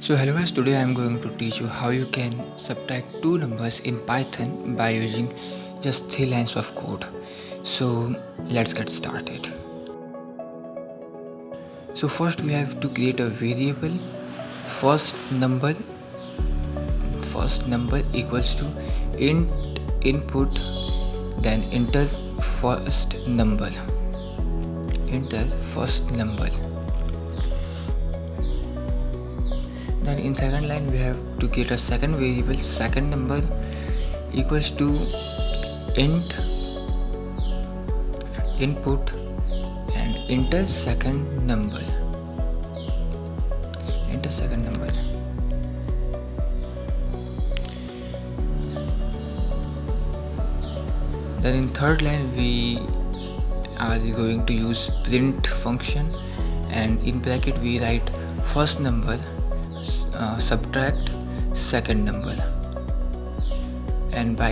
So hello guys, today I am going to teach you how you can subtract two numbers in Python by using just 3 lines of code. So let's get started. So first we have to create a variable first number equals to int input, then enter first number. Then in second line we have to get a second variable second number equals to int input and enter second number. Then in third line we are going to use print function, and in bracket we write first number subtract second number, and by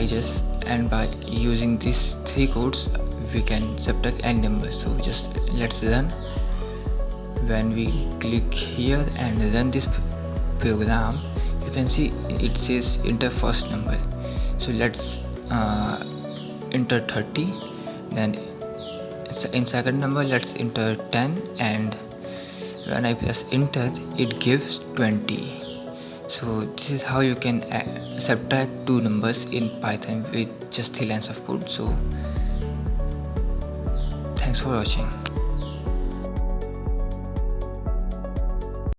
using these three codes we can subtract n numbers. So just let's run. When we click here and run this program, you can see it says enter first number. So let's enter 30. Then in second number let's enter 10, and when I press enter it gives 20. So this is how you can subtract two numbers in Python with just 3 lines of code. So thanks for watching.